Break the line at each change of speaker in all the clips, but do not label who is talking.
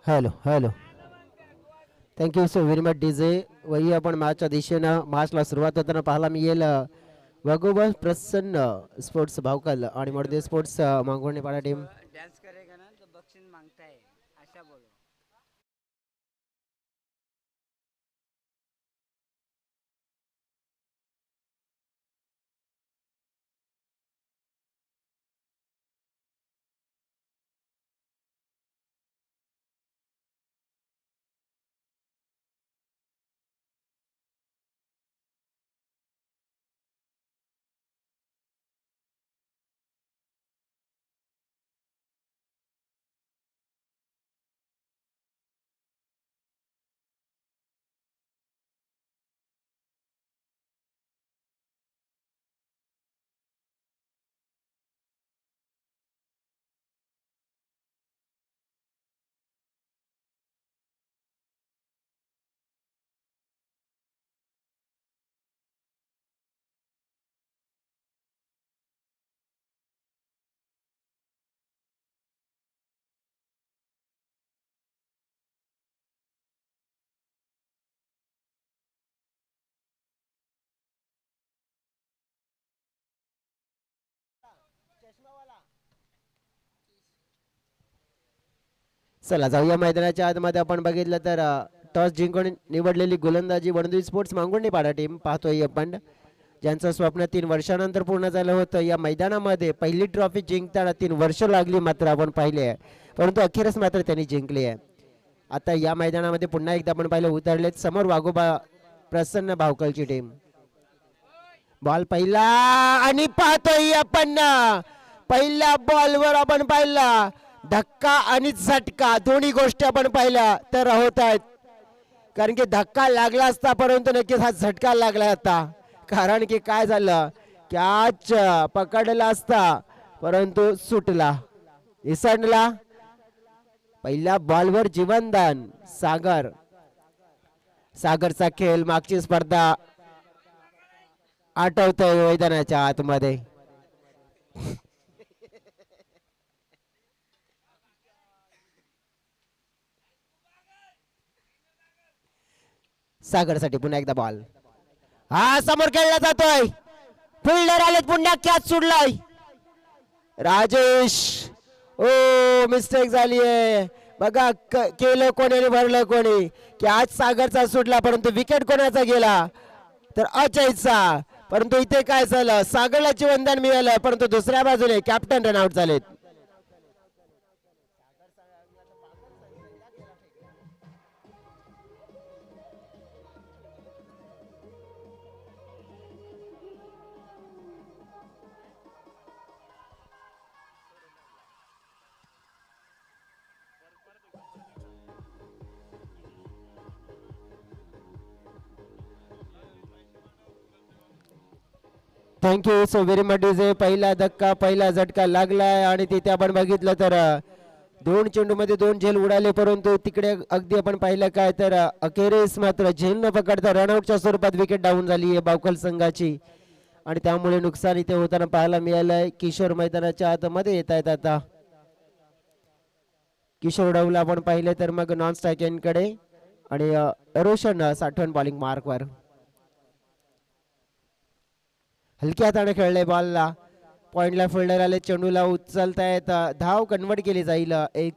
Hello hello. Thank you so very much DJ. वही आपण मॅचच्या दिशेनं मॅचला सुरुवात होताना पाहायला मिळेल वाघोबा प्रसन्न स्पोर्ट्स भावकल आणि मडदे स्पोर्ट्स मागवणी पाडा टीम. चला जाऊया मैदानाच्या आतमध्ये. आपण बघितलं तर टॉस जिंकून निवडलेली गोलंदाजी वणंदरी स्पोर्ट्स मागवणी पाडा टीम पाहतोय आपण, ज्यांचं स्वप्न 3 वर्षानंतर पूर्ण झालं होतं. या मैदानामध्ये पहिली ट्रॉफी जिंकताना 3 वर्ष लागली मात्र आपण पाहिले आहे, परंतु अखेरच मात्र त्यांनी जिंकली आहे. आता या मैदानामध्ये पुन्हा एकदा आपण पाहिलं उतरलेत समोर वाघोबा प्रसन्न भावकलची टीम. बॉल पहिला आणि पाहतोय आपण पहिल्या बॉलवर आपण पाहिला धक्का आणि झटका दोन्ही गोष्टी आपण पाहिल्या तर होत आहेत. कारण की धक्का लागला असता परंतु नक्कीच हा झटका लागला होता. कारण की काय झालं, कॅच पकडला असता परंतु सुटला, इसडला. पहिल्या बॉलवर जीवनदान सागरचा खेळ मागची स्पर्धा आठवतोय मैदानाच्या आतमध्ये. सागरसाठी पुन्हा एकदा बॉल हा समोर खेळला जातोय. फिल्डर आले पुन्हा कॅच सुटलाय. राजेश ओ मिस्टेक झालीये बघा. केलं कोणी आणि भरलं कोणी. कॅच सागरचा सुटला परंतु विकेट कोणाचा गेला तर अजयचा. परंतु इथे काय झालं, सागरला जीवनदान मिळालं परंतु दुसऱ्या बाजूने कॅप्टन रनआउट झालेत. Thank you so very much DJ. पहिला धक्का पहिला झटका लागलाय आणि तिथे आपण बघितलं तर 2 चेंडूमध्ये 2 झेल उडाले, परंतु तिकडे अगदी आपण पाहिलं काय तर अखेरीस मात्र झेल न पकडता रनआउटच्या स्वरूपात विकेट डाऊन झाली आहे बावकल संघाची आणि त्यामुळे नुकसान इथे होताना पाहायला मिळालंय. किशोर मैदानाच्या आतमध्ये येत आहेत. आता किशोर डाऊला आपण पाहिले तर मग नॉन स्ट्रायक कडे आणि रोशन साठवण बॉलिंग मार्कवर. हलक्या हाताने खेळले बॉलला. पॉइंटला फिल्डर आले, चेंडूला उचलतायत, धाव कन्वर्ट केली जाईल. एक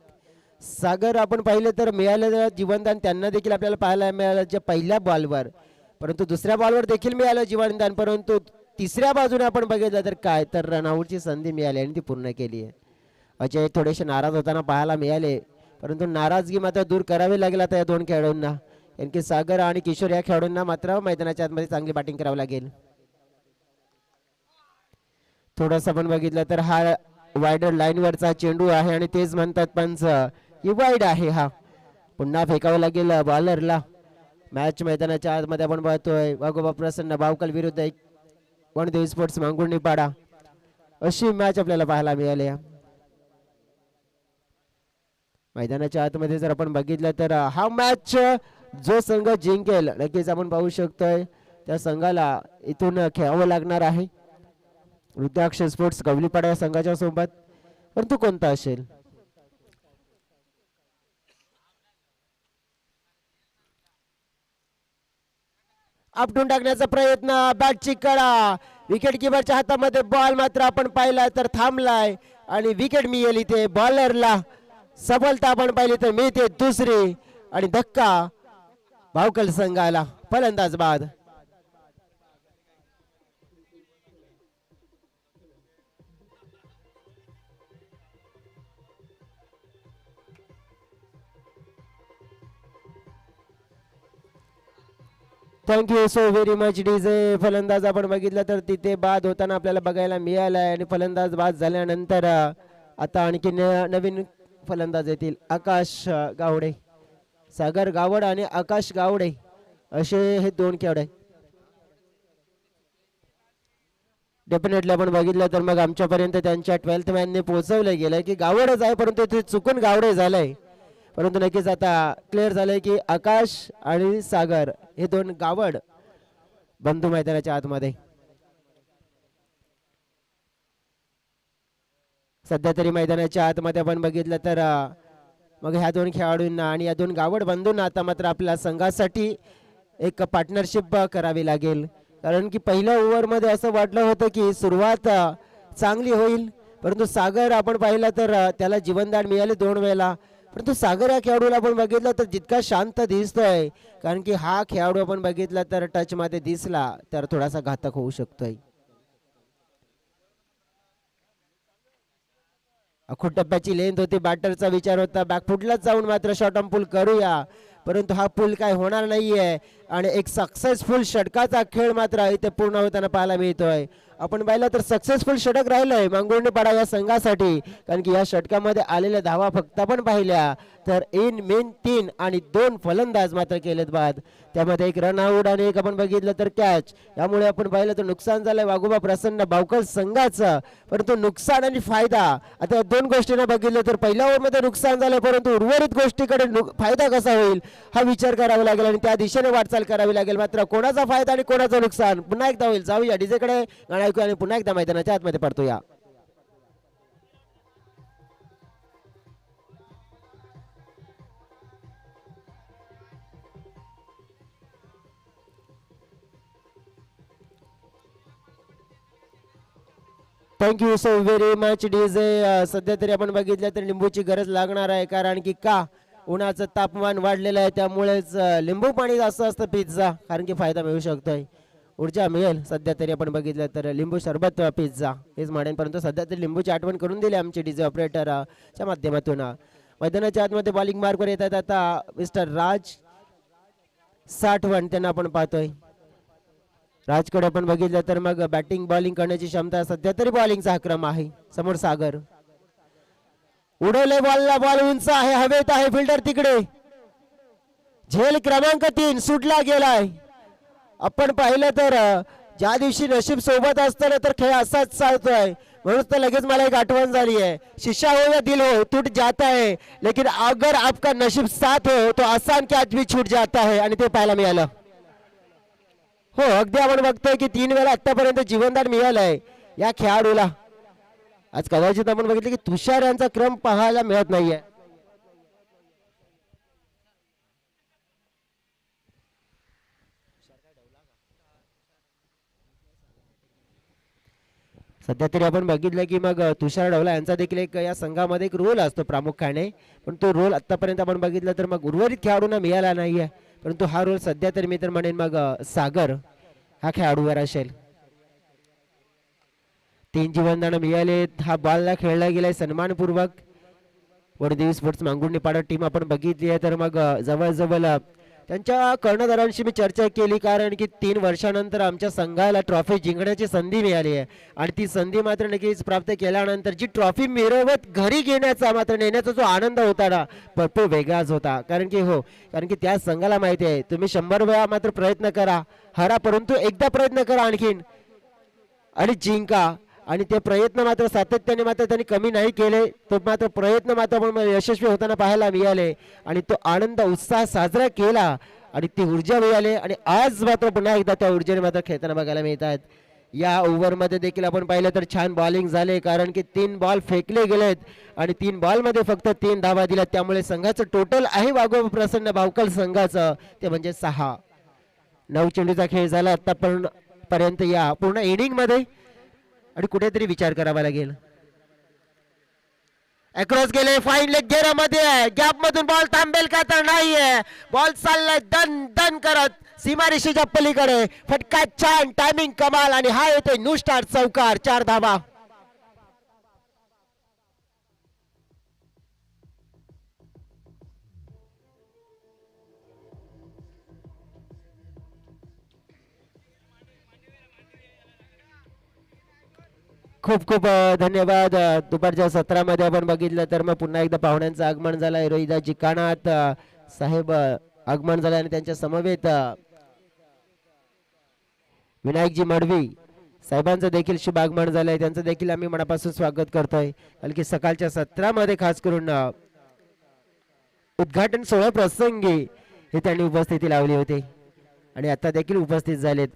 सागर आपण पाहिलं तर मिळालं जीवनदान त्यांना देखील आपल्याला पाहायला मिळालं जे पहिल्या बॉलवर, परंतु दुसऱ्या बॉलवर देखील मिळालं जीवनदान. परंतु तिसऱ्या बाजूने आपण बघितलं तर काय तर रनआउटची संधी मिळाली आणि ती पूर्ण केली आहे. अजय थोडेसे नाराज होताना पाहायला मिळाले, परंतु नाराजगी मात्र दूर करावी लागेल आता या 2 खेळाडूंना. कारण की सागर आणि किशोर या खेळाडूंना मात्र मैदानाच्या आतमध्ये चांगली बॅटिंग करावी लागेल. थोडस आपण बघितलं तर हा वायडर लाईनवरचा चेंडू आहे आणि तेच म्हणतात पंच ही वाईड आहे. हा पुन्हा फेकावं लागेल बॉलरला. मॅच मैदानाच्या आतमध्ये आपण पाहतोय वाघोबा प्रसन्न भावकल विरुद्ध वणदेव स्पोर्ट्स मांगुर्णी पाडा अशी मॅच आपल्याला पाहायला मिळाली. मैदानाच्या आतमध्ये जर आपण बघितलं तर हा मॅच जो संघ जिंकेल नक्कीच आपण पाहू शकतोय त्या संघाला इथून खेळावं लागणार आहे रुद्राक्ष स्पोर्ट्स गवलीपाडा या संघाच्या सोबत. परंतु कोणता असेल आपटून टाकण्याचा प्रयत्न बॅटची कडा विकेट किपरच्या हातामध्ये बॉल मात्र आपण पाहिला तर थांबलाय आणि विकेट मिळेल इथे बॉलरला सफलता आपण पाहिली तर मिळते दुसरी आणि धक्का भावकल संघाला फलंदाज बाद. Thank you so very much DJ. फलंदाज आपण बघितलं तर तिथे बाद होताना आपल्याला बघायला मिळालाय आणि फलंदाज बाद झाल्यानंतर आता आणखी नवीन फलंदाज येतील आकाश गावडे. सागर गावड आणि आकाश गावडे असे हे दोन खेळाडू. डेफिनेटली आपण बघितलं तर मग आमच्यापर्यंत त्यांच्या 12th मॅनने पोहोचवलं गेलंय की गावडच आहे परंतु ते चुकून गावडे झालंय. परंतु नक्कीच आता क्लिअर झालंय की आकाश आणि सागर हे दोन गावड बंधू मैदानाच्या आतमध्ये. सध्या तरी मैदानाच्या आतमध्ये आपण बघितलं तर मग ह्या दोन खेळाडूंना आणि या दोन गावड बंधूंना आता मात्र आपल्या संघासाठी एक पार्टनरशिप करावी लागेल. कारण की पहिल्या ओव्हरमध्ये असं वाटलं होतं की सुरुवात चांगली होईल परंतु सागर आपण पाहिलं तर त्याला जीवनदान मिळाले 2 वेळेला. परंतु सागर या खेळाडूला आपण बघितलं तर जितका शांत दिसतोय कारण की हा खेळाडू आपण बघितला तर टच मध्ये दिसला तर थोडासा घातक होऊ शकतोय. अखूट टप्प्याची लेंथ होती बॅटरचा विचार होता बॅकफुटलाच जाऊन मात्र शॉर्ट ऑन पुल करूया परंतु हा पुल काय होणार नाहीये आणि एक सक्सेसफुल षटकाचा खेळ मात्र इथे पूर्ण होताना पाहायला मिळतोय. आपण पाहिलं तर सक्सेसफुल षटक राहिलंय मांगुर्डेपाडा या संघासाठी कारण की या षटकामध्ये आलेल्या धावा फक्त आपण पाहिल्या तर इन मेन 3 आणि 2 फलंदाज मात्र केलेत बाद. त्यामध्ये एक रन आउट आणि एक आपण बघितलं तर कॅच. यामुळे आपण पाहिलं तर नुकसान झालंय वाघोबा प्रसन्न भावकल संघाचं. परंतु नुकसान आणि फायदा आता या दोन गोष्टींना बघितलं तर पहिल्या ओव्हरमध्ये नुकसान झालंय परंतु उर्वरित गोष्टीकडे फायदा कसा होईल हा विचार करावा लागेल आणि त्या दिशेने वाटचाल करावी लागेल. मात्र कोणाचा फायदा आणि कोणाचं नुकसान पुन्हा एकदा होईल. जाऊया डीजेकडे गाणं ऐकूया आणि पुन्हा एकदा मैदानाच्या आतमध्ये पडतोया. Thank you so very much DJ. सध्या तरी आपण बघितलं तर लिंबूची गरज लागणार आहे कारण की का उन्हाचं तापमान वाढलेलं आहे त्यामुळेच लिंबू पाणी जास्त असतं पिझ्झा कारण की फायदा मिळू शकतोय ऊर्जा मिळेल. सध्या तरी आपण बघितलं तर लिंबू सरबत पिझ्झा हेच म्हणेन परंतु सध्या तरी लिंबूची आठवण करून दिली आमचे डीजे ऑपरेटरच्या माध्यमातून. मैदानाच्या आतमध्ये बॉलिंग मार्कवर येत आहेत आता मिस्टर राज साठवण त्यांना आपण पाहतोय. राजकडे आपण बघितलं तर मग बॅटिंग बॉलिंग करण्याची क्षमता सध्या तरी बॉलिंगचा क्रम आहे. समोर सागर उडवले बॉलला बॉल उंच आहे हवेत आहे फिल्डर तिकडे झेल क्रमांक 3 सुटला गेलाय. आपण पाहिलं तर ज्या दिवशी नशीब सोबत असताना तर खेळ असाच चालतोय म्हणून तर लगेच मला एक आठवण झाली आहे शीशा हो या दिल हो टूट जाता है लेकिन अगर आपका नशीब साथ हो तो आसान के आज भी छूट जाता है आणि ते पाहायला मिळालं. हो अगदी आपण बघतोय की 3 वेळा आतापर्यंत जीवनदान मिळालंय या खेळाडूला. आज कदाचित आपण बघितलं की तुषार यांचा क्रम पाहायला मिळत नाहीये. सध्या तरी आपण बघितलं की मग तुषार ढवला यांचा देखील एक या संघामध्ये एक रोल असतो प्रामुख्याने पण तो रोल आतापर्यंत आपण बघितलं तर मग उर्वरित खेळाडूंना मिळाला नाहीये परंतु हा रोल सध्या तरी मी तर म्हणेन मग सागर हा खेळाडूवर असेल. 3 जीवनदान मिळाले हा बॉलला खेळला गेलाय सन्मानपूर्वक. वडदेवी स्पोर्ट्स मांगुर्डेपाडा टीम आपण बघितली आहे तर मग जवळजवळ त्यांच्या कर्णधारांशी मी चर्चा केली कारण की 3 वर्षानंतर आमच्या संघाला ट्रॉफी जिंकण्याची संधी मिळाली आहे आणि ती संधी मात्र नक्कीच प्राप्त केल्यानंतर जी ट्रॉफी मिरवत घरी घेण्याचा मात्र नेण्याचा जो आनंद होता ना भरपूर वेगळाच होता. कारण की त्या संघाला माहिती आहे तुम्ही 100 वेळा मात्र प्रयत्न करा हरा परंतु एकदा प्रयत्न करा आणखीन आणि जिंका आणि ते प्रयत्न मात्र सातत्याने मात्र त्यांनी कमी नाही केले. तो मात्र प्रयत्न मात्र पण यशस्वी होताना पाहायला मिळाले आणि तो आनंद उत्साह साजरा केला आणि ती ऊर्जा मिळाली आणि आज मात्र पुन्हा एकदा त्या ऊर्जेने मात्र खेळताना बघायला मिळतात. या ओव्हरमध्ये देखील आपण पाहिलं तर छान बॉलिंग झाले, कारण की 3 बॉल फेकले गेलेत आणि 3 बॉलमध्ये फक्त 3 धावा दिल्या. त्यामुळे संघाचं टोटल आहे वाघोबा प्रसन्न भावकल संघाचं ते म्हणजे 6. 9 चेंडूचा खेळ झाला आतापर्यंत या पूर्ण इनिंग मध्ये आणि कुठेतरी विचार करावा लागेल. अक्रॉस गेले, फाईन लेग घेरामध्ये आहे, गॅप मधून बॉल थांबेल का तर नाहीये. बॉल चाललाय दन दन करत सीमारेषेच्या पलीकडे. फटका छान, टायमिंग कमाल आणि हा येतोय न्यू स्टार चौकार. 4 धावा. खूप खूप धन्यवाद. दुपारच्या सत्रामध्ये आपण बघितलं तर मग पुन्हा एकदा पाहुण्यांचं आगमन झालंय. रोहिदाजी कानात साहेब आगमन झालं आणि त्यांच्या समवेत विनायकजी मडवी साहेबांचं देखील शुभ आगमन झालंय. त्यांचं देखील आम्ही मनापासून स्वागत करतोय. कारण की सकाळच्या सत्रामध्ये खास करून उद्घाटन सोहळा प्रसंगी हे त्यांनी उपस्थिती लावली होती आणि आता देखील उपस्थित झालेत.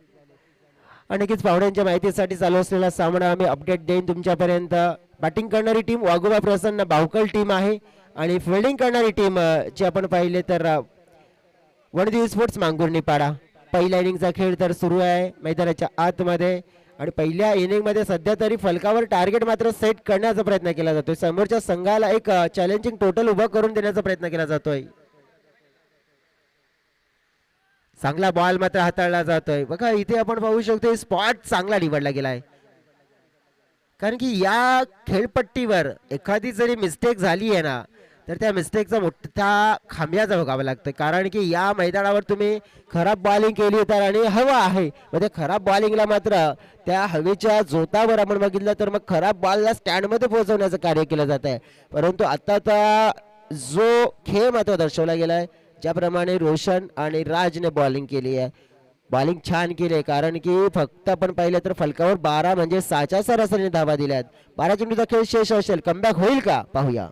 आणखीच पाहुण्यांच्या माहितीसाठी चालू असलेला सामना आम्ही अपडेट देईन तुमच्यापर्यंत. बॅटिंग करणारी टीम वाघोबा प्रसन्न भावकल टीम आहे आणि फिल्डिंग करणारी टीम ची आपण पाहिले तर वनदेव स्पोर्ट्स मांगुर्णीपाडा. पहिल्या इनिंगचा खेळ तर सुरू आहे मैदानाच्या आतमध्ये आणि पहिल्या इनिंग मध्ये सध्या तरी फलकावर टार्गेट मात्र सेट करण्याचा प्रयत्न केला जातोय. समोरच्या संघाला एक चॅलेंजिंग टोटल उभा करून देण्याचा प्रयत्न केला जातोय. चांगला बॉल मात्र हाताळला जातोय. बघा इथे आपण पाहू शकतो स्पॉट चांगला निवडला गेलाय, कारण की या खेळपट्टीवर एखादी जरी मिस्टेक झाली आहे ना तर त्या मिस्टेकचा मोठा खांब्याचा भोगावा लागतोय. कारण की या मैदानावर तुम्ही खराब बॉलिंग केली तर आणि हवा आहे म्हणजे खराब बॉलिंगला मात्र त्या हवेच्या जोतावर आपण बघितलं तर मग खराब बॉलला स्टँडमध्ये पोहोचवण्याचं कार्य केलं जात आहे. परंतु आता जो खेळ मात्र दर्शवला गेलाय, ज्याप्रमाणे रोशन आणि राजने बॉलिंग केली आहे, बॉलिंग छान केली आहे. कारण की फक्त आपण पाहिलं तर फलकावर 12 म्हणजे 6च्या सरासरीने धावा दिल्यात. 12 चेंडूचा खेळ शेष असेल, कमबॅक होईल का पाहूया.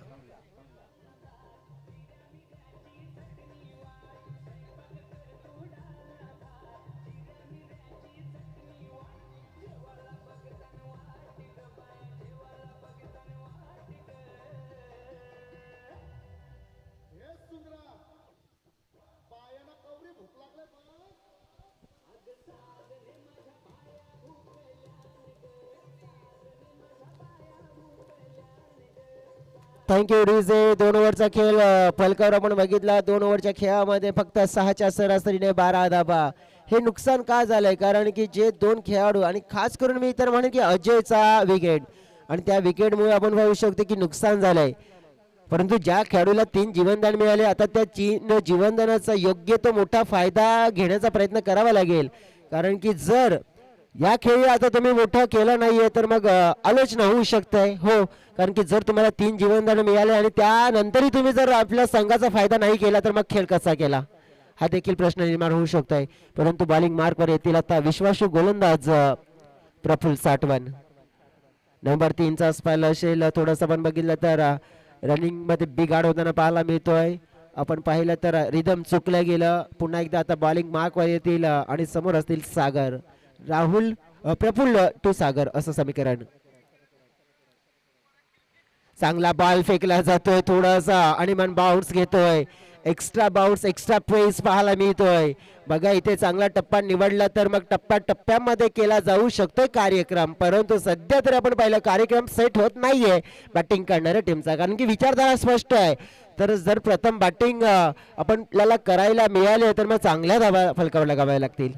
थँक्यू रिजे. 2 ओव्हरचा खेळ फलकावर आपण बघितला. 2 ओव्हरच्या खेळामध्ये फक्त 6च्या सरासरीने 12 धाबा. हे नुकसान का झालंय, कारण की जे 2 खेळाडू आणि खास करून मी तर म्हणेन की अजयचा विकेट आणि त्या विकेटमुळे आपण पाहू शकतो की नुकसान झालंय. परंतु ज्या खेळाडूला 3 जीवनदान मिळाले, आता त्या 3 जीवनदानाचा योग्य तो मोठा फायदा घेण्याचा प्रयत्न करावा लागेल. कारण की जर या खेळी आता तुम्ही मोठा केला नाहीये तर मग आलोचना होऊ शकते. हो, कारण की जर तुम्हाला 3 जीवनदान मिळाले आणि त्यानंतरही तुम्ही जर आपल्या संघाचा फायदा नाही केला तर मग खेळ कसा केला हा देखील प्रश्न निर्माण होऊ शकतोय. परंतु बॉलिंग मार्कवर येतील आता विश्वासू गोलंदाज प्रफुल्ल साठवण. नंबर 3चा स्पेल असेल. थोडंसं आपण बघितलं तर रनिंग मध्ये बिघाड होताना पाहायला मिळतोय. आपण पाहिलं तर रिदम चुकलं गेलं. पुन्हा एकदा आता बॉलिंग मार्कवर येतील आणि समोर असतील सागर राहुल प्रफुल्ल टू सागर असं समीकरण. चांगला बॉल फेकला जातोय थोडासा आणि मन बाउन्स घेतोय. एक्स्ट्रा बाउन्स, एक्स्ट्रा प्रेस पाहायला मिळतोय. बघा इथे चांगला टप्पा निवडला तर मग टप्प्या टप्प्यामध्ये केला जाऊ शकतोय कार्यक्रम. परंतु सध्या तरी आपण पाहिलं कार्यक्रम सेट होत नाहीये बॅटिंग करणाऱ्या टीमचा, कारण की विचारधारा स्पष्ट आहे. तर जर प्रथम बॅटिंग आपल्याला करायला मिळाले तर मग चांगल्या धावा फलकावर लगाव्या लागतील.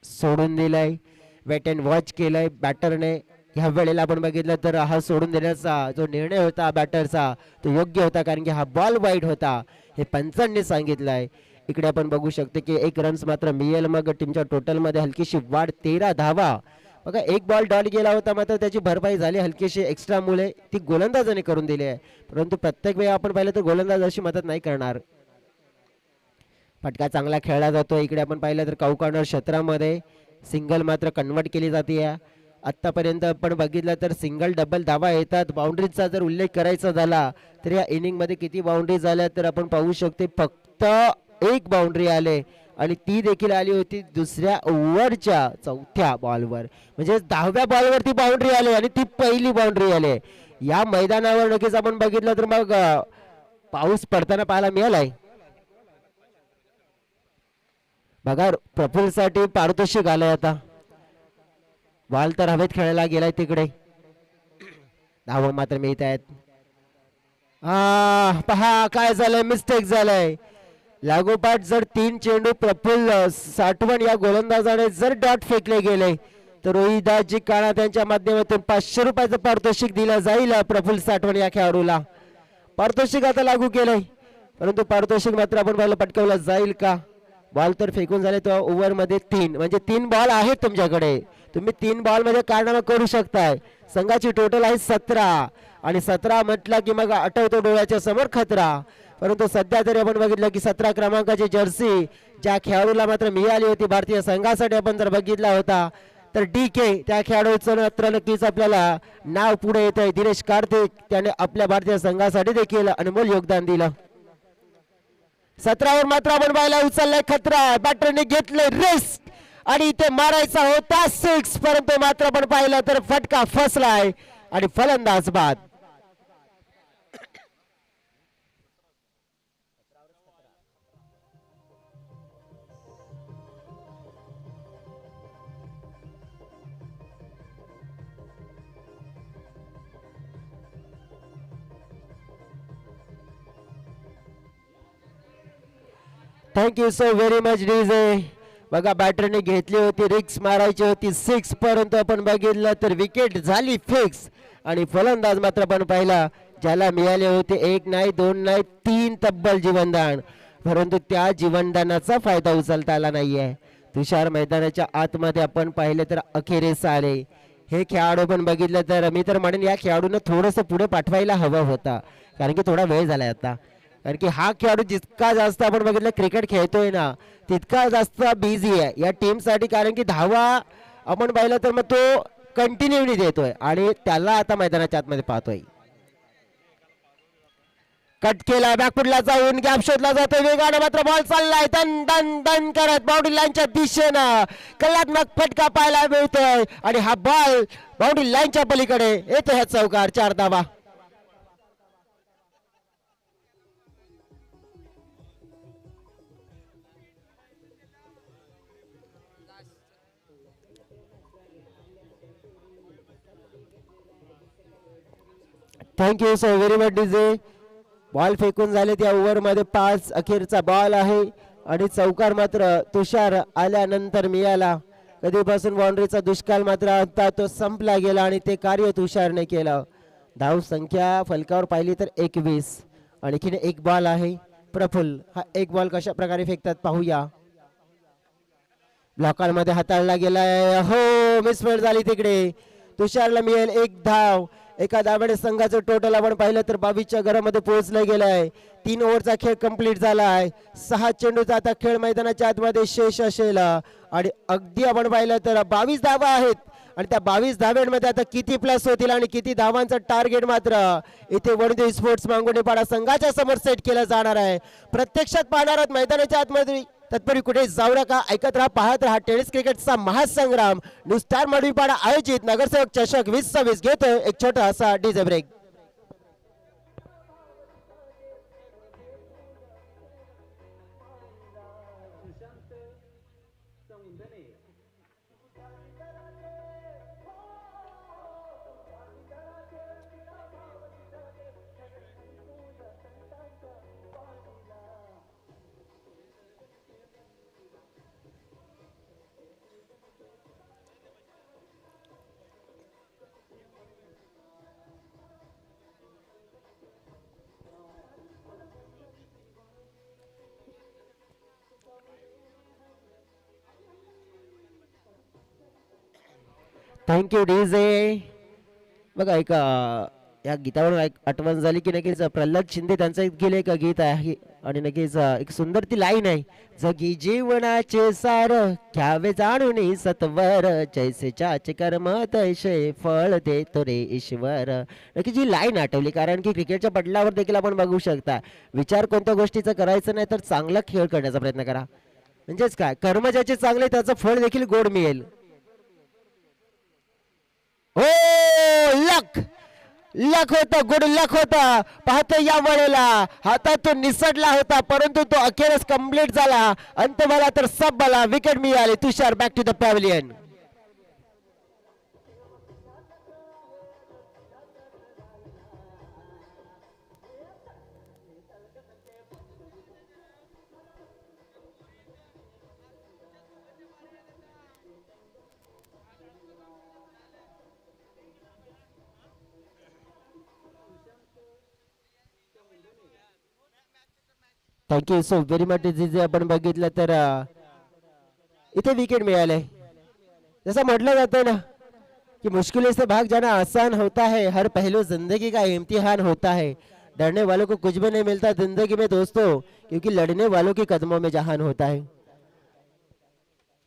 सोडून दिलाय, वेट अँड वॉच केलंय बॅटरने. ह्या वेळेला आपण बघितलं तर हा सोडून देण्याचा जो निर्णय होता बॅटरचा तो योग्य होता, कारण की हा बॉल वाईड होता हे पंचांनी सांगितलंय. इकडे आपण बघू शकतो की 1 रन्स मात्र मिळेल. मग टीमच्या टोटल मध्ये हलकीशी वाढ 13 धावा. बघा 1 बॉल डॉट गेला होता मात्र त्याची भरपाई झाली हलकीशी एक्स्ट्रा मुळे, ती गोलंदाजाने करून दिली आहे. परंतु प्रत्येक वेळी आपण पाहिलं तर गोलंदाज अशी मदत नाही करणार. फटका चांगला खेळला जातो. इकडे आपण पाहिलं तर कॉर्नर क्षेत्रामध्ये सिंगल मात्र कन्वर्ट केली जाते. आत्तापर्यंत आपण बघितलं तर सिंगल डबल धावा येतात. बाउंड्रीजचा जर उल्लेख करायचा झाला तर या इनिंगमध्ये किती बाउंड्री झाल्या तर आपण पाहू शकतो फक्त एक बाउंड्री आले आणि ती देखील आली होती दुसऱ्या ओव्हरच्या चौथ्या बॉलवर. म्हणजे 10व्या बॉलवरती बाउंड्री आली आणि ती पहिली बाउंड्री आली. या मैदानावर नक्कीच आपण बघितलं तर मग पाऊस पडताना पाहायला मिळालाय. बघा प्रफुल्लसाठी पारितोषिक आलंय आता. बॉल तर हवेत खेळायला गेलाय तिकडे. धावा मात्र मिळत आहेत. पहा काय झालंय, मिस्टेक झालंय. लागोपाठ जर 3 चेंडू प्रफुल्ल साठवण या गोलंदाजाने जर डॉट फेकले गेले तर रोहिदासजी काळा त्यांच्या माध्यमातून 500 रुपयाचं पारितोषिक दिलं जाईल प्रफुल्ल साठवण या खेळाडूला. पारितोषिक आता लागू केलंय परंतु पारितोषिक मात्र आपण बॉल पटकावलं जाईल का. बॉल तर फेकून झाले तो ओव्हर मध्ये 3 म्हणजे 3 बॉल आहेत तुमच्याकडे. तुम्ही 3 बॉल मध्ये कारनामा करू शकताय. संघाची टोटल आहे 17 आणि 17 म्हटलं की मग आठवतो डोळ्याच्या समोर खतरा. परंतु सध्या तरी आपण बघितलं की 17 क्रमांकाची जर्सी ज्या खेळाडूला मात्र मिळाली होती भारतीय संघासाठी आपण जर बघितला होता तर DK त्या खेळाडूचं मात्र नक्कीच आपल्याला नाव पुढे येत आहे. दिनेश कार्तिक त्याने आपल्या भारतीय संघासाठी देखील अनमोल योगदान दिलं. 17 वर मात्र आपण पाहायला उचललाय खतरा. बॅटरने घेतले रिस्क आणि इथे मारायचा होता 6 परंतु मात्र आपण पाहिलं तर फटका फसलाय आणि फलंदाज बाद. Thank you so very much DJ. बघा बॅटरने घेतली होती रिक्स मारायची होती 6 परंतु आपण बघितलं तर विकेट झाली फिक्स आणि फलंदाज मात्र आपण पाहिला ज्याला मिळाले होते 1 नाही 2 नाही 3 तब्बल जीवनदान परंतु त्या जीवनदानाचा फायदा उचलता आला नाहीये. तुषार मैदानाच्या आतमध्ये आपण पाहिले तर अखेरीस आले. हे खेळाडू पण बघितलं तर मी तर म्हणेन या खेळाडूंना थोडंसं पुढे पाठवायला हवं होता कारण की थोडा वेळ झालाय आता. कारण की हा खेळाडू जितका जास्त आपण बघितलं क्रिकेट खेळतोय ना तितका जास्त बिझी आहे या टीम साठी. कारण की धावा आपण पाहिलं तर मग तो कंटिन्यूली देतोय आणि त्याला आता मैदानाच्या आतमध्ये पाहतोय. कट केला बॅकफुटला जाऊन गॅप शोधला जातोय वेगाने मात्र बॉल चाललाय दन दन दन करत बाउंड्री लाईनच्या दिशेनं कलात्मक फटका पाहायला मिळतोय आणि हा बॉल बाउंड्री लाईनच्या पलीकडे येतो. ह्या चौकार 4 धावा. Thank you so very much DJ. Ball फेकून झाले त्या ओव्हर मध्ये 5 अखेरचा बॉल आहे आणि चौकार मात्र तुषार आल्यानंतर मिळाला. कधीपासून बाउंड्रीचा दुष्काळ मात्र आता तो संपला गेला आणि ते कार्य तुषारने केलं. धाव संख्या फलकावर पाहिली तर 21. आणखीन एक बॉल आहे. प्रफुल्ल हा एक बॉल कशा प्रकारे फेकतात पाहूया. ब्लॉकर मध्ये हाताळला गेलाय. हो मिसफील्ड झाली तिकडे. तुषारला मिळेल 1 धाव. एका धावेने संघाचं टोटल आपण पाहिलं तर 22च्या घरामध्ये पोहोचलं गेलंय. 3 ओव्हरचा खेळ कंप्लीट झालाय. 6 चेंडूचा आता खेळ मैदानाच्या आतमध्ये शेष असेल आणि अगदी आपण पाहिलं तर 22 धावा आहेत आणि त्या 22 धाव्यांमध्ये आता किती प्लस होतील आणि किती धावांचं टार्गेट मात्र इथे वडोदरी स्पोर्ट्स मांगुर्डेपाडा संघाच्या समोर सेट केलं जाणार आहे. प्रत्यक्षात पाहणार आहोत मैदानाच्या आतमध्ये. तत्पूर्वी कुठे जाऊ नका, ऐकत राहा, पाहत राहा टेनिस क्रिकेटचा महासंग्राम. न्यू स्टार मांडवीपाडा आयोजित नगरसेवक चषक 2026 घेतोय एक छोटा असा डीजे ब्रेक. Thank you DJ. बघा एक या गीतावरून आठवण झाली की नक्कीच प्रल्हाद शिंदे त्यांचं एक गेले एक गीत आहे आणि नक्कीच एक सुंदर ती लाईन आहे. जगी जीवनाचे सार घ्यावे जाणून सत्वर जैसे चाचे कर्म तैसे फळ देतो रे ईश्वर. नक्की जी लाईन आठवली कारण की क्रिकेटच्या पटलावर देखील आपण बघू शकता विचार कोणत्या गोष्टीचा करायचं नाही तर चांगला खेळ करण्याचा प्रयत्न करा. म्हणजेच काय कर्म ज्याचे चांगले त्याचं फळ देखील गोड मिळेल. हो लक लक होता गुड लक होता. पाहतो या वेळेला हातातून निसटला होता परंतु तो अखेरच कंप्लीट झाला. अंत मला तर सब मला विकेट मिळाले. Tushar back to the pavilion. Thank you so very much. जे आपण बघितलं तर इथे विकेट मिळाले. जसं म्हटलं जातं ना कि मुश्किलों से भाग जाना आसान होता है हर पहलू जिंदगी का इम्तिहान होता है. डरने वालों को कुछ भी नहीं मिलता जिंदगी में दोस्तों क्योंकि लड़ने वालों के कदमों में जहान होता है.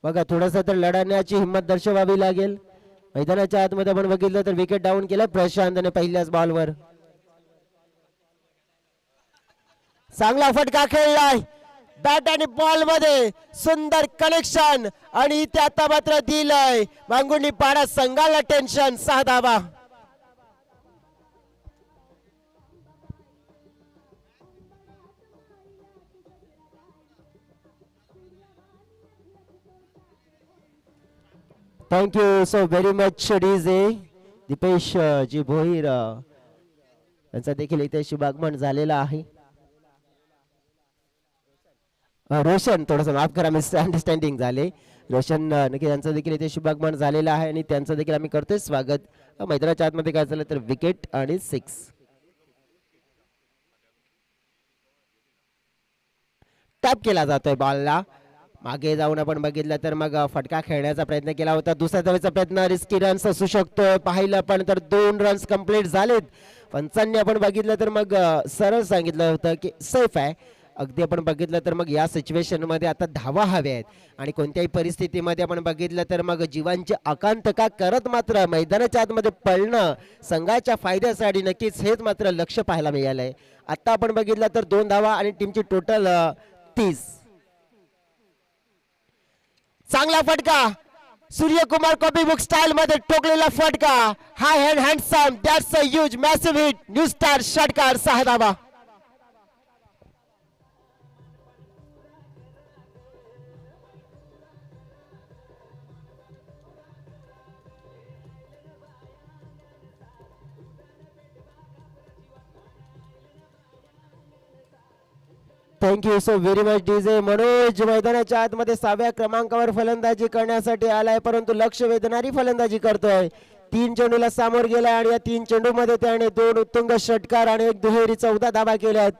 बघा थोडंसं तर लढण्याची हिंमत दर्शवावी लागेल. मैदानाच्या आतमध्ये आपण बघितलं तर विकेट डाऊन केलं प्रशांतने पहिल्याच बॉलवर. चांगला फटका खेळलाय बॅट आणि बॉल मध्ये सुंदर कनेक्शन आणि इथे आता मात्र दिलंय मांगुंडी पाडा संघाला टेन्शन. 6 धावा. Thank you so very much DJ. Dipesh ji Bhoir यांचा देखील इथे शुभागमन झालेला आहे. रोशन थोडंसं माफ करा मिस अंडरस्टँडिंग झाले. रोशन नक्की यांचं देखील इथे शुभागमन झालेलं आहे आणि त्यांचं देखील आम्ही करतोय स्वागत. मैदानाच्या आतमध्ये काय झालं तर विकेट आणि 6. टॅप केला जातोय बॉलला. मागे जाऊन आपण बघितलं तर मग फटका खेळण्याचा प्रयत्न केला होता. दुसऱ्या धावेचा प्रयत्न रिस्की रन्स असू शकतो. पाहिलं पण तर 2 रन्स कंप्लीट झालेत. पंचांनी आपण बघितलं तर मग सरळ सांगितलं होतं की सेफ आहे. अगदी आपण बघितलं तर मग या सिच्युएशन मध्ये आता धावा हव्या आहेत आणि कोणत्याही परिस्थितीमध्ये आपण बघितलं तर मग जीवांची आकांक्षा करत मात्र मैदानाच्या आतमध्ये पळणं संघाच्या फायद्यासाठी नक्कीच हेच मात्र लक्ष पाहायला मिळालंय. आता आपण बघितलं तर 2 धावा आणि टीमची टोटल 30. चांगला फटका सूर्यकुमार कॉपी बुक स्टाईल मध्ये ठोकलेला फटका. High hand handsome that's a huge massive hit. New star षटकार. 6 धावा. Thank you so very much DJ. Manoj मैदानाच्या आतमध्ये 6व्या क्रमांकावर फलंदाजी करण्यासाठी आलाय परंतु लक्ष वेधणारी फलंदाजी करतोय. 3 चेंडूला सामोर गेलाय आणि या 3 चेंडू मध्ये त्याने 2 उत्तुंग षटकार आणि 1 दुहेरी 14 धावा केल्यात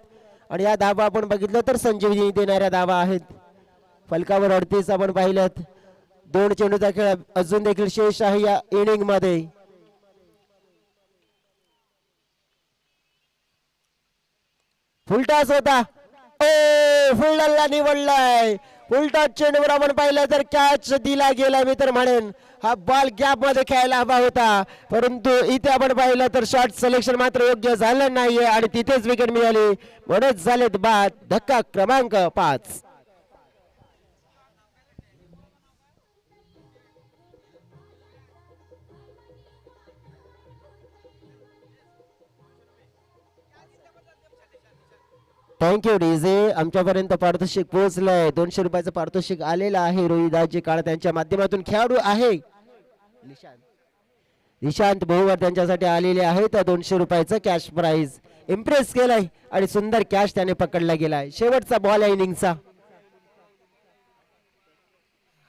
आणि या धावा आपण बघितलं तर संजीवनी देणाऱ्या धावा आहेत. फलकावर 38 आपण पाहिलं. 2 चेंडूचा खेळ अजून देखील शेष आहे या इनिंग मध्ये. फुलटॉस होता. फुलटॉसला निवडलाय. फुलटॉस चेंडूवर आपण पाहिलं तर कॅच दिला गेला. मी तर म्हणेन हा बॉल गॅप मध्ये खेळायला हवा होता परंतु इथे आपण पाहिलं तर शॉट सिलेक्शन मात्र योग्य झालं नाहीये आणि तिथेच विकेट मिळाली. म्हणूनच झालेत बाद. धक्का क्रमांक 5. Thank you DJ. आमच्यापर्यंत पारितोषिक पोहोचलंय. 200 रुपयाचं पारितोषिक आलेलं आहे. रोहिदासजी काळ त्यांच्या माध्यमातून खेळाडू आहे निशांत भोवर त्यांच्यासाठी आलेले आहे. तर 200 रुपयाचं कॅश प्राइज. इम्प्रेस केलाय आणि सुंदर कॅश त्याने पकडला गेलाय. शेवटचा बॉल आहे इनिंगचा.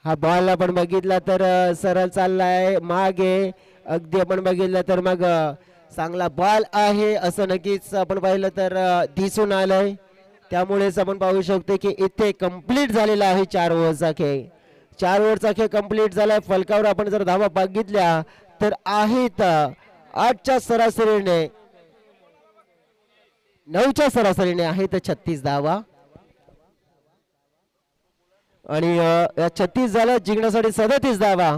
हा बॉल आपण बघितला तर सरळ चाललाय मागे. अगदी आपण बघितलं तर मग चांगला बॉल आहे असं नक्कीच आपण पाहिलं तर दिसून आलंय. त्यामुळेच आपण पाहू शकतो की इथे कंप्लीट झालेला आहे 4 ओव्हरचा खेळ. 4 ओव्हरचा खेळ कंप्लीट झालाय. फलकावर आपण जर धावा बघितल्या तर आहेत 8च्या सरासरीने 9च्या सरासरीने आहेत 36 धावा आणि या 36 झालं जिंकण्यासाठी 37 धावा.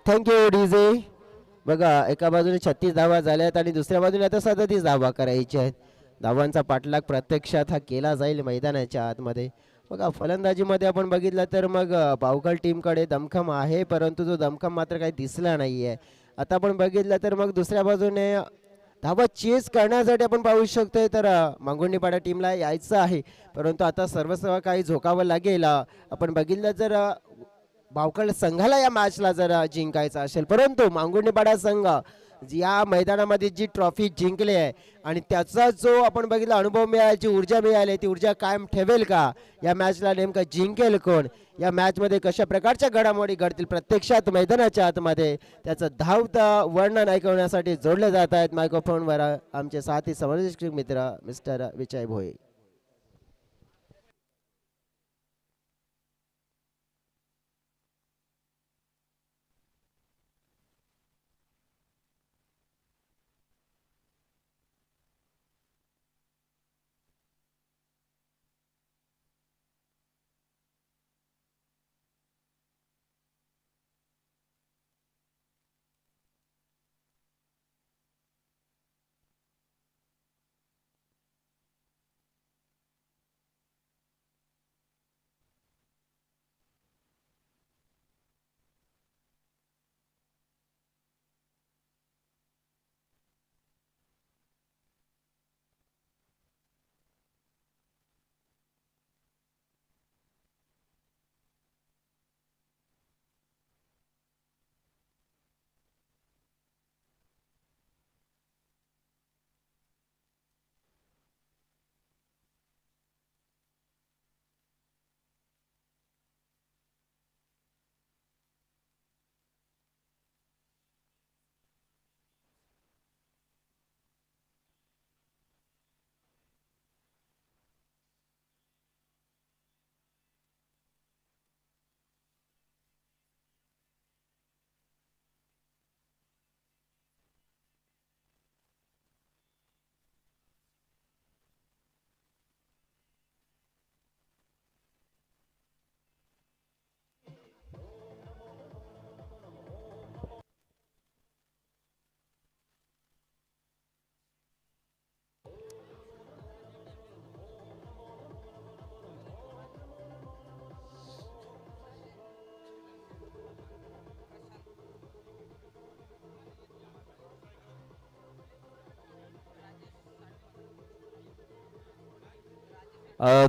Thank you DJ. बघा एका बाजूने 36 धावा झाल्यात आणि दुसऱ्या बाजूने आता 37 धावा करायच्या आहेत. धावांचा पाठलाग प्रत्यक्षात हा केला जाईल मैदानाच्या आतमध्ये. बघा फलंदाजीमध्ये आपण बघितलं तर मग पावगळ टीमकडे दमखम आहे, परंतु तो दमखम मात्र काही दिसला नाही आहे. आता आपण बघितलं तर मग दुसऱ्या बाजूने धावा चेस करण्यासाठी आपण पाहू शकतोय तर मांगुर्डीपाडा टीमला यायचं आहे, परंतु आता सर्वस्व काही झोकावं लागेल. आपण बघितलं जर भावकड संघाला या मॅचला जर जिंकायचं असेल, परंतु मांगुर्डीपाडा संघ या मैदानामध्ये जी ट्रॉफी जिंकली आहे आणि त्याचा जो आपण बघितला अनुभव मिळाला, ऊर्जा मिळाली, ती ऊर्जा कायम ठेवेल का? या मॅचला नेमकं जिंकेल कोण? या मॅचमध्ये कशा प्रकारच्या घडामोडी घडतील प्रत्यक्षात मैदानाच्या आतमध्ये त्याचं धावतं वर्णन ऐकवण्यासाठी जोडले जात आहेत मायक्रोफोनवर आमचे साथी समालोचक मित्र मिस्टर विजय भोये.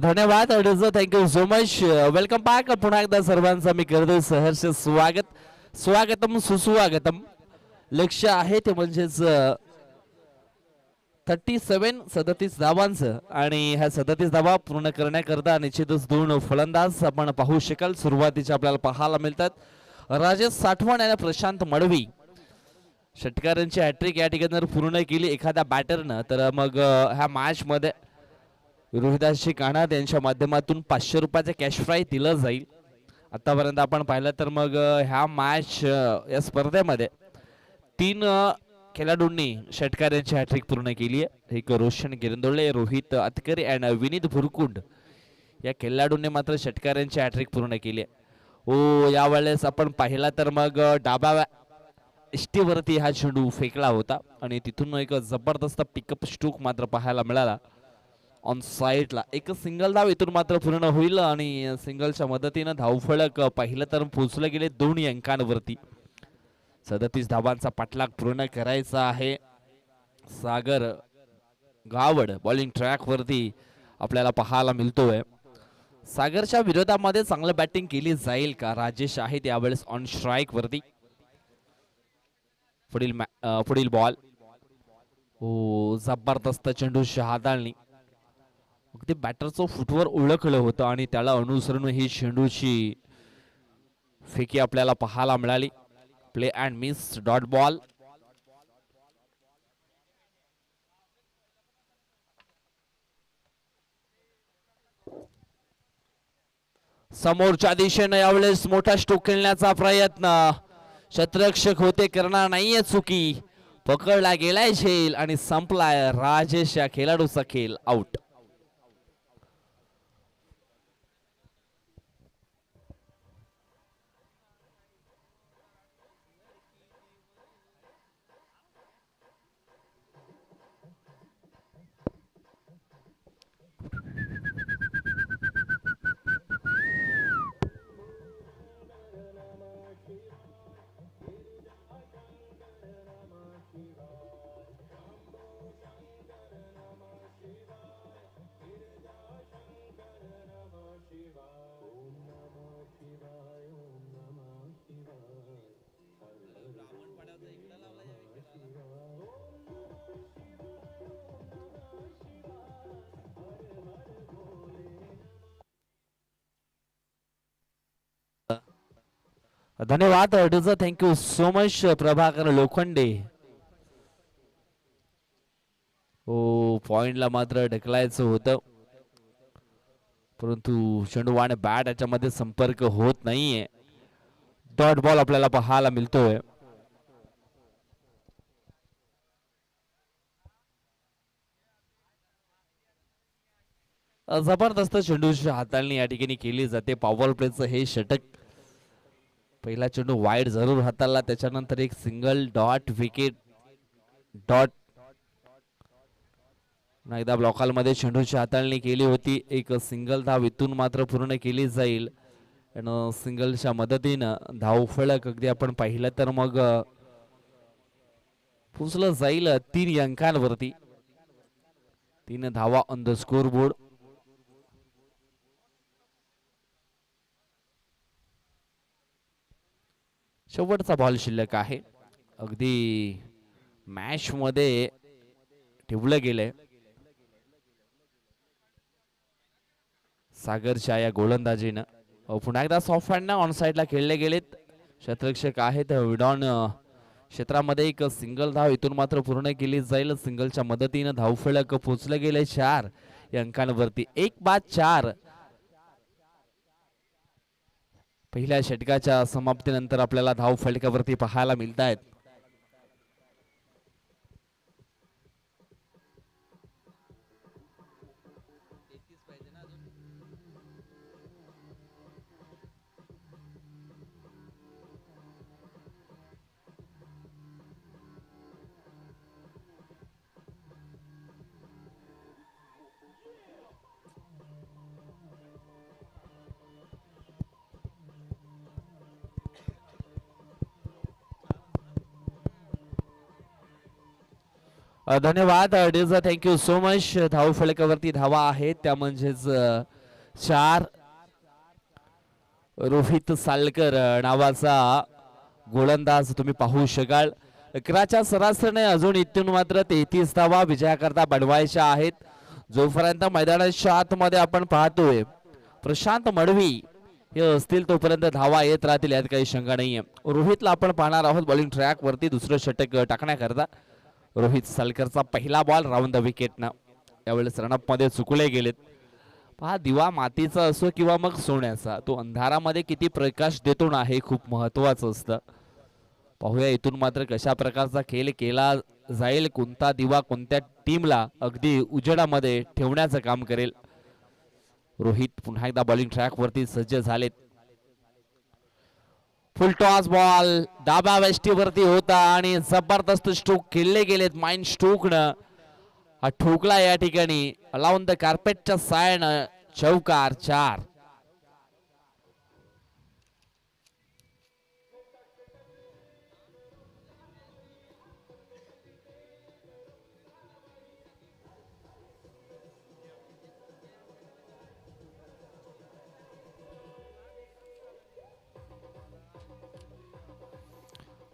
धन्यवाद thank you so much. Welcome back. पुन्हा एकदा सर्वांचं मी करतो सहर्ष स्वागत. स्वागतम सुस्वागतम. लक्ष आहे ते म्हणजेच 37 धावांचं आणि ह्या 37 धावा पूर्ण करण्याकरता निश्चितच दोन फलंदाज आपण पाहू शकाल सुरुवातीचे आपल्याला पाहायला मिळतात. राजेश साठवण आणि प्रशांत मडवी षटकारांची हॅट्रिक या ठिकाणी पूर्ण केली एखाद्या बॅटरनं तर मग ह्या मॅच मध्ये रोहिदासजी काणात यांच्या माध्यमातून 500 रुपयाचे कॅश प्राइज दिलं जाईल. आतापर्यंत आपण पाहिलं तर मग ह्या मॅच या स्पर्धेमध्ये 3 खेळाडूंनी षटकारांची हॅट्रिक पूर्ण केली आहे. एक रोशन गिरंदोळे, रोहित अतकरे आणि विनीत भुरकुंड या खेळाडूंनी मात्र षटकारांची हॅट्रिक पूर्ण केली आहे. यावेळेस आपण पाहिला तर मग डाव्या इष्टीवरती हा चेंडू फेकला होता आणि तिथून एक जबरदस्त पिकअप स्ट्रोक मात्र पाहायला मिळाला ऑन साईडला. एक सिंगल धाव इथून मात्र पूर्ण होईल आणि सिंगलच्या मदतीनं धावफलक पाहिलं तर पोहोचले गेले 2 अंकांवरती. 37 धावांचा पाठलाग पूर्ण करायचा आहे. सागर गावड बॉलिंग ट्रॅक वरती आपल्याला पाहायला मिळतोय. सागरच्या विरोधामध्ये चांगलं बॅटिंग केली जाईल का? राजेश आहेत यावेळेस ऑन स्ट्राईक वरती. पुढील बॉल जबरदस्त चेंडू शहादाळनी. अगदी बॅटरचं फुटवर ओळखलं होतं आणि त्याला अनुसरून ही चेंडूची फेकी आपल्याला पाहायला मिळाली. Play and miss dot ball. समोरच्या दिशेने यावेळेस मोठा स्ट्रोक खेळण्याचा प्रयत्न. क्षेत्ररक्षक होते, करणार नाहीये चुकी. पकडला गेलाय झेल आणि संपलाय राजेश या खेळाडूचा खेळ. आउट. धन्यवाद. Thank you so much Prabhakar Lokhande. हो, पॉइंटला मात्र ढकलायचं होतं, परंतु चेंडू आणि बॅट याच्यामध्ये संपर्क होत नाहीये. डॉट बॉल आपल्याला पाहायला मिळतोय. जबरदस्त चेंडूची हाताळणी या ठिकाणी केली जाते. पॉवर प्लेचं हे षटक. पहिला चेंडू वाईड जरूर हाताळला, त्याच्यानंतर एक सिंगल डॉट विकेट डॉट. एकदा ब्लॉकालमध्ये चेंडूची हाताळणी केली होती. एक सिंगल धाव इथून मात्र पूर्ण केली जाईल. सिंगलच्या मदतीनं धावफलक अगदी आपण पाहिलं तर मग पुसलं जाईल 3 अंकांवरती. 3 धावा ऑन द स्कोर बोर्ड. शेवटचा बॉल शिल्लक आहे. अगदी मॅच मध्ये ठेवलं गेलंय. सागरच्या या गोलंदाजीनं पुन्हा एकदा सॉफ्ट हँडनं ऑन साइडला खेळले गेलेत. क्षेत्ररक्षक आहेत विडॉन क्षेत्रामध्ये एक सिंगल धाव इथून मात्र पूर्ण केली जाईल. सिंगलच्या मदतीनं धावफलक पोचलं गेले 4 या अंकांवरती. 1-4 पहिल्या षटकाच्या समाप्तीनंतर आपल्याला धाव फलकावरती पाहायला मिळत आहेत. धन्यवाद डेझा, थँक्यू सो मच. धाव फलकावरती धावा आहेत त्या म्हणजेच 4. रोहित सालकर नावाचा गोलंदाज तुम्ही पाहू शकाल. 11च्या सरासरीने अजून इथून मात्र 33 धावा विजयाकरता बनवायच्या आहेत. जोपर्यंत मैदानाच्या आतमध्ये आपण पाहतोय प्रशांत मडवी हे असतील तोपर्यंत धावा येत राहतील, यात काही शंका नाहीये. रोहितला आपण पाहणार आहोत बॉलिंग ट्रॅक वरती दुसरं षटक टाकण्याकरता. रोहित सालकरचा पहिला बॉल राऊंड द विकेटनं. यावेळेस रनअप मध्ये चुकले गेलेत. पहा, दिवा मातीचा असो किंवा मग सोन्याचा, तो अंधारामध्ये किती प्रकाश देतो ना, हे खूप महत्वाचं असतं. पाहूया इथून मात्र कशा प्रकारचा खेळ केला जाईल. कोणता दिवा कोणत्या टीमला अगदी उजेडामध्ये ठेवण्याचं काम करेल. रोहित पुन्हा एकदा बॉलिंग ट्रॅक वरती सज्ज झालेत. फुल टॉस बॉल डाबा वेस्टीवरती होता आणि जबरदस्त स्ट्रोक खेळले गेलेत. माइंड स्ट्रोकनं हा ठोकला या ठिकाणी अलाउन द कार्पेटच्या सायनं. चौकार 4.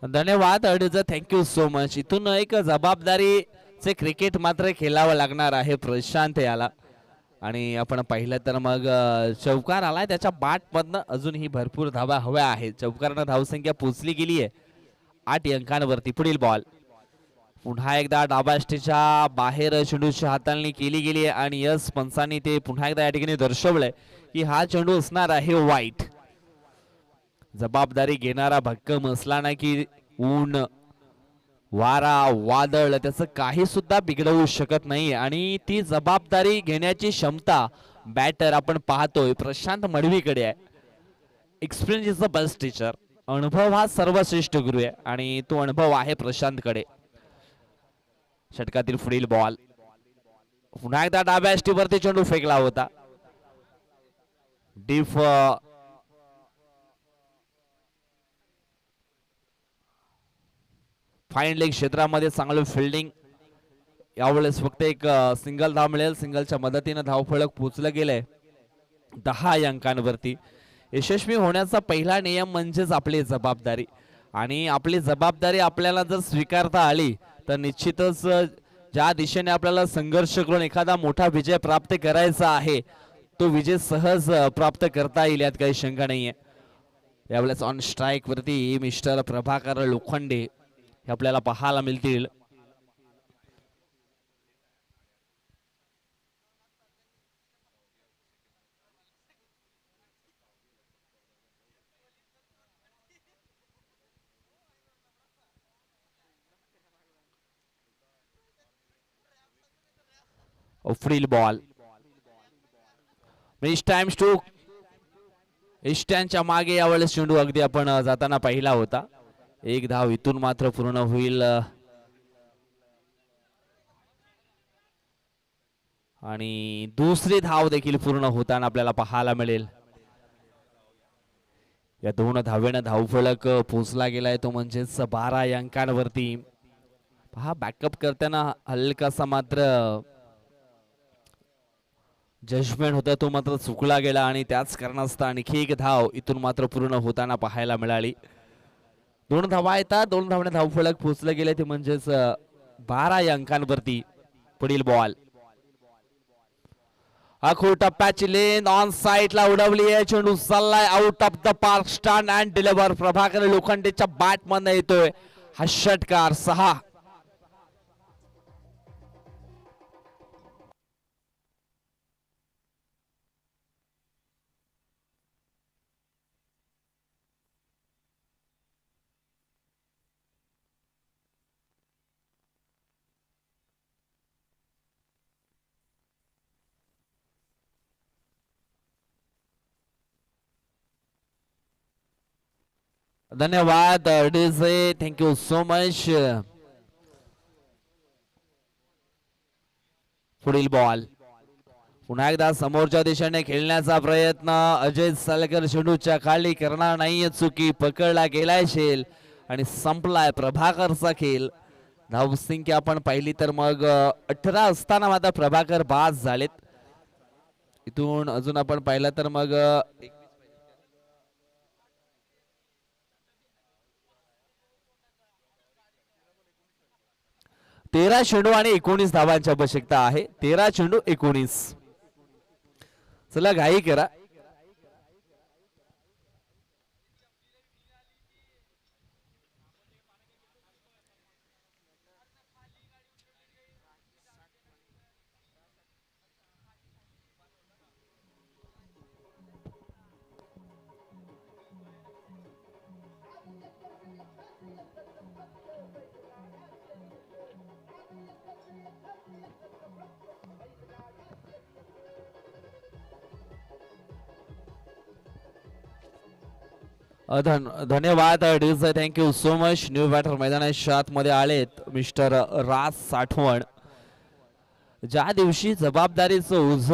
धन्यवाद अडीच, थँक्यू सो मच. इथून एक जबाबदारीचे क्रिकेट मात्र खेळावं लागणार आहे प्रशांत याला. आणि आपण पाहिलं तर मग चौकार आलाय त्याच्या बाट मधनं अजूनही भरपूर धावा हव्या आहेत. चौकारानं धावसंख्या पोचली गेली आहे 8 अंकांवरती. पुढील बॉल पुन्हा एकदा डाबा स्टेच्या बाहेर चेंडूची हाताळणी केली गेली आहे आणि यस पंचांनी ते पुन्हा एकदा या ठिकाणी दर्शवलंय की हा चेंडू असणार आहे वाईट. जबाबदारी घेणारा भक्कम असला ना की ऊन वारा वादळ त्याचं काही सुद्धा बिघडवू शकत नाही आणि ती जबाबदारी घेण्याची क्षमता बॅटर आपण पाहतोय प्रशांत मडवीकडे आहे. Experience is the best teacher. अनुभव हा सर्वश्रेष्ठ गुरु आहे आणि तो अनुभव आहे प्रशांतकडे. षटकातील पुढील बॉल पुन्हा एकदा डाव्या अष्टीवरती चेंडू फेकला होता. डीप फाईन लेग क्षेत्रामध्ये चांगलं फिल्डिंग. यावेळेस फक्त एक सिंगल धाव मिळेल. सिंगलच्या मदतीने धावफलक पोचलं गेलंय 10 अंकांवरती. यशस्वी होण्याचा पहिला नियम म्हणजेच आपली जबाबदारी आणि आपली जबाबदारी आपल्याला जर स्वीकारता आली तर निश्चितच ज्या दिशेने आपल्याला संघर्ष करून एखादा मोठा विजय प्राप्त करायचा आहे तो विजय सहज प्राप्त करता येईल यात काही शंका नाहीये. यावेळेस ऑन स्ट्राईक वरती मिस्टर प्रभाकर लोखंडे हे आपल्याला पाहायला मिळतील. पुढील बॉल टाइम्स टू इस्टॅनच्या मागे यावेळेस चेंडू अगदी आपण जाताना पाहिला होता. एक धाव इथून मात्र पूर्ण होईल आणि दुसरी धाव देखील पूर्ण होताना आपल्याला पाहायला मिळेल. या 2 धावेनं धावफलक पोचला गेलाय तो म्हणजेच 12 अंकांवरती. पहा बॅकअप करताना हलकासा मात्र जजमेंट होता तो मात्र चुकला गेला आणि त्याच कारणास्तव आणखी एक धाव इथून मात्र पूर्ण होताना पाहायला मिळाली. 2 धावा येतात. 2 धावने धावफलक पोचले गेले ते म्हणजेच 12 अंकांवरती. पुढील बॉल आखो टप्प्याची लेन ऑन साइडला उडवली आहे. चेंडू चाललाय out of the park. Stand and deliver. Prabhakar लोखंडेच्या बॅट मधनं येतोय हा षटकार. 6. धन्यवाद डीजे. Thank you so much. पुढील बॉल पुन्हा एकदा समोरच्या दिशेने खेळण्याचा प्रयत्न. अजय सालकर चेंडूच्या खाली करणार नाहीये चुकी. पकडला गेलाय शेल आणि संपलाय प्रभाकरचा खेळ. धावसंख्या आपण पाहिली तर मग 18 असताना मात्र प्रभाकर बाद झालेत. इथून अजून आपण पाहिलं तर मग 13 चेंडू आणि 19 धावांची आवश्यकता आहे. 13 चेंडू 19. चला घाई करा. धन्यवाद DJ. Thank you so much. New batter मैदानाच्या आतमध्ये आलेत मिस्टर राज साठवण. ज्या दिवशी जबाबदारीचं ओझ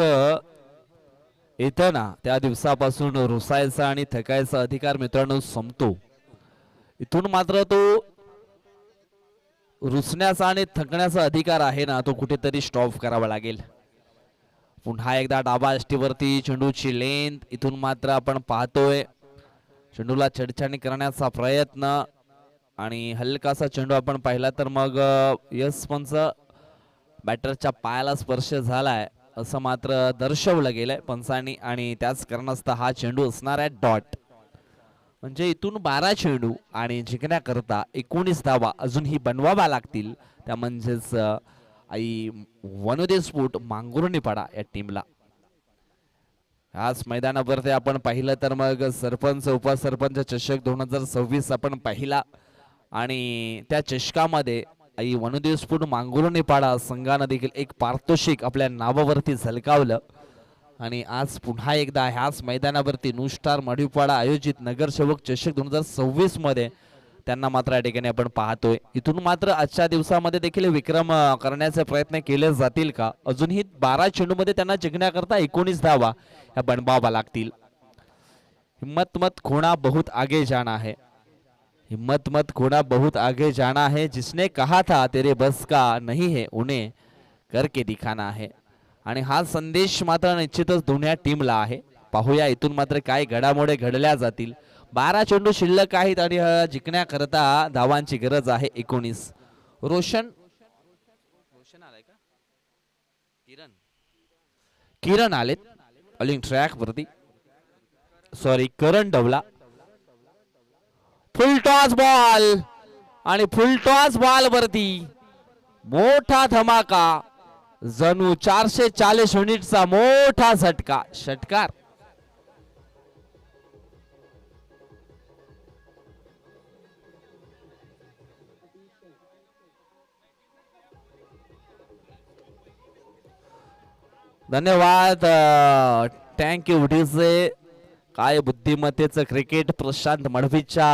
येतं ना त्या दिवसापासून रुसायचा आणि थकायचा अधिकार मित्रांनो संपतो. इथून मात्र तो रुसण्याचा आणि थकण्याचा अधिकार आहे ना तो कुठेतरी स्टॉप करावा लागेल. पुन्हा एकदा डाबा अष्टीवरती चेंडूची लेंथ. इथून मात्र आपण पाहतोय चेंडूला छेडछाड करण्याचा प्रयत्न आणि हलकासा चेंडू आपण पाहिला तर मग यस पंच बॅटरच्या पायाला स्पर्श झालाय असं मात्र दर्शवलं गेलंय पंचांनी आणि त्याच कारणास्तव हा चेंडू असणार आहे डॉट. म्हणजे इथून 12 चेंडू आणि जिंकण्याकरता 19 धावा अजूनही बनवाव्या लागतील. त्या म्हणजेच आई वनोदय स्फोट मांगुर्णीपाडा या टीमला. आज मैदानावरती आपण पाहिलं तर मग सरपंच उपसरपंच चषक 2026 आपण पाहिला आणि त्या चषकामध्ये आई वनोदय स्फोट मांगुर्णीपाडा संघानं देखील एक पारितोषिक आपल्या नावावरती झलकावलं. आणि आज पुन्हा एकदा ह्याच मैदानावरती न्यू स्टार मढीपाडा आयोजित नगरसेवक चषक 2026 मध्ये त्यांना मात्र या ठिकाणी आपण पाहतोय. इथून मात्र आजच्या दिवसामध्ये देखील विक्रम करण्याचे प्रयत्न केले जातील का? अजूनही 12 चेंडूमध्ये त्यांना जिंकण्याकरता 19 धावा ह्या बनवाव्या लागतील. हिम्मत मत खोना बहुत आगे जाना है, हिम्मत मत खोना बहुत आगे जाना है, जिसने कहा था तेरे बस का नहीं है उन्हें करके दिखाना है. आणि हा संदेश मात्र निश्चितच दोन्ही टीमला आहे. पाहूया इथून मात्र काय घडामोडी घडल्या जातील. 12 चेंडू शिल्लक आहेत आणि जिंकण्याकरता धावांची गरज आहे 19. रोशन आलाय का? किरण आलेत बॉलिंग ट्रॅक वरती. सॉरी करण डवला. फुल टॉस बॉल आणि फुल टॉस बॉल वरती मोठा धमाका. जणू 440 युनिटचा मोठा झटका. षटकार धन्यवाद. Thank you DJ. काय बुद्धिमत्तेचं क्रिकेट प्रशांत मडवीच्या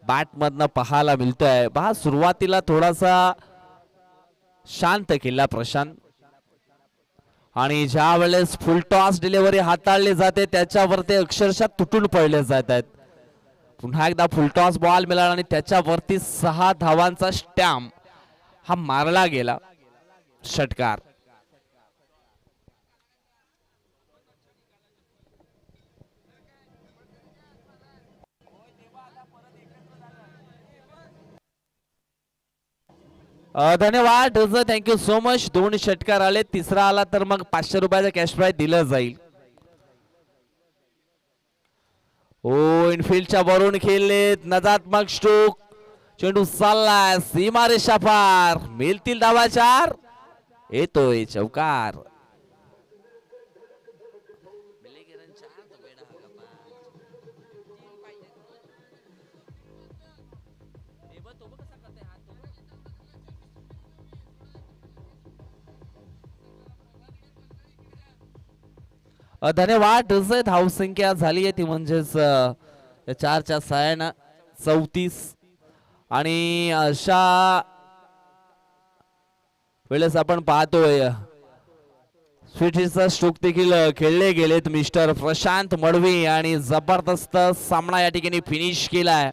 बॅट मधनं पाहायला मिळतोय. पहा सुरुवातीला थोडासा शांत केला प्रशांत आणि ज्या वेळेस फुल टॉस डिलिव्हरी हाताळली जाते त्याच्यावरती अक्षरशः तुटून पडले जात आहेत. पुन्हा एकदा फुल टॉस बॉल मिळाला आणि त्याच्यावरती 6 धावांचा स्टॅम्प हा मारला गेला. षटकार. धन्यवाद थँक्यू सो मच. 2 षटकार आले. तिसरा आला तर मग 500 रुपयाचं कॅश प्राइज दिलं जाईल. ओ इनफिल्डच्या वरून खेळलेत नजात्मक स्ट्रोक. चेंडू चाललाय सीमारेषा पार. मिळतील धावा 4. येतोय चौकार. धन्यवाद. धावसंख्या झाली आहे ती म्हणजेच 4च्या साह्यानं 34. आणि अशा वेळेस आपण पाहतोय स्वीटीचा स्ट्रोक देखील खेळले गेलेत मिस्टर प्रशांत मडवी आणि जबरदस्त सामना या ठिकाणी फिनिश केलाय.